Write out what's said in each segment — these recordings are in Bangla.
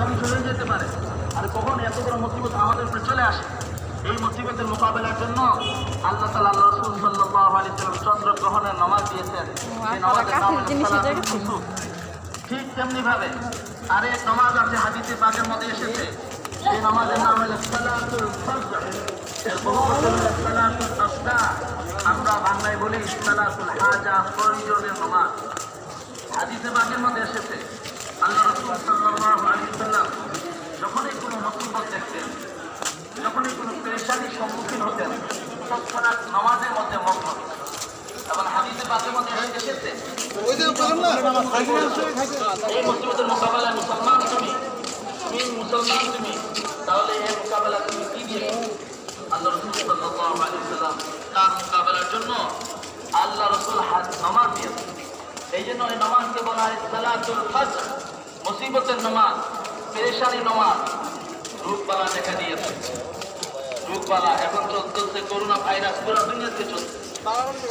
ধ্বংস হয়ে যেতে পারে। আর কখন এত বড় মুসিবত আমাদের উপরে চলে আসে, এই মুসিবতের মোকাবেলার জন্য আল্লাহ তাআলা আল্লাহ রাসূল সাল্লাল্লাহু আলাইহি ওয়াসাল্লাম চন্দ্রগ্রহণের নামাজ দিয়েছেন। এই নামাজের নাম হলো সালাতুল কুসুফ। ঠিক তেমনি ভাবে আরেক নামাজ আছে হাদিসে পাকের মধ্যে এসেছে, এই নামাজের নাম হলো সালাতুল ফজর। এর বহু বচন হলো সালাতুল আসরা, আমরা বাংলায় বলি সালাতুল হাজা, প্রয়োজনের নামাজ। হাদিসে পাকের মধ্যে এসেছে আল্লাহ রাসূল সাল্লাল্লাহু আলাইহি ওয়াসাল্লাম যখনই কোনো মুসিবত দেখতেন, যখনই কোনো পেরেশানির সম্মুখীন হতেন, তৎক্ষণাৎ নামাজের মধ্যে মগ্ন হতেন। এবং হাদিসে পাকের মধ্যে এসেছে এই মুসিবতের মোকাবেলা মুসলমান তুমি মুসলমান তুমি, তাহলে এই মোকাবেলা তুমি কি দিয়ে? আল্লাহ রাসূল সাল্লাল্লাহু আলাইহি ওয়াসাল্লাম তার মোকাবেলার জন্য আল্লাহ রাসূল নামাজ দিয়েছেন। এই জন্য এই নামাজকে বলা হয় সালাতুল ফজর, মুসিবতের নামাজ, পেরেশানির নামাজ। রোগবালা দেখা দিয়েছে, রোগবালা এখন চলছে করোনা ভাইরাস, পুরো দুনিয়াতে চলছে।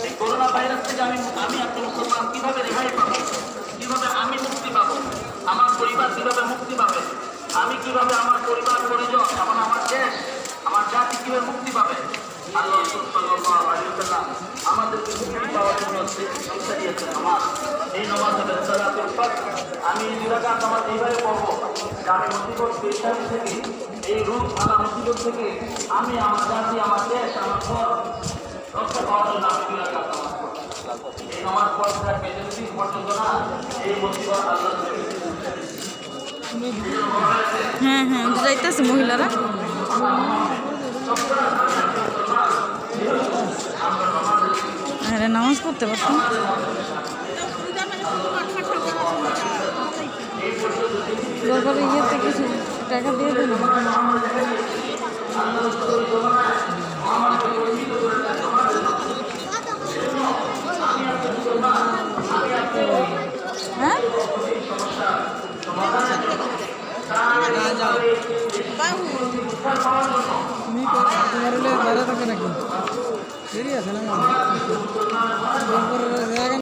এই করোনা ভাইরাস থেকে আমি আপনি মুসলমান কিভাবে রেহাই পাবো, কিভাবে আমি মুক্তি পাবো, আমার পরিবার কিভাবে মুক্তি পাবে, আমি কিভাবে আমার পরিবার পরিজন এবং আমার দেশ আমার জাতি কিভাবে মুক্তি পাবে? আল্লাহ রাসূল সাল্লাল্লাহু আলাইহি ওয়াসাল্লাম আমাদেরকে মুক্তি পাওয়ার জন্য শিক্ষা দিয়েছেন নামাজ। এই নামাজ হবে সালাতুল ফজর। আমি এই 2 রাকাত নামাজ এইভাবে পড়বো যে আমি মুসিবত পেরেশানি থেকে, এই রোগ ভালা মুসিবত থেকে আমি আমার জাতি আমার দেশ আমার ঘর রক্ষা পাওয়ার জন্য আমি 2 রাকাত নামাজ পড়বো। এই নামাজ পড়তে থাকবে যতদিন পর্যন্ত না এই মুসিবত আল্লাহ হ্যাঁ হ্যাঁ যাইতেছে মহিলারা। আরে নামাজ পড়তে পারতাম। দরকার ইয়েতে কিছু টাকা দিয়ে দেন। হ্যাঁ তুমি দাদা থাকে নাকি? দেরি আছে না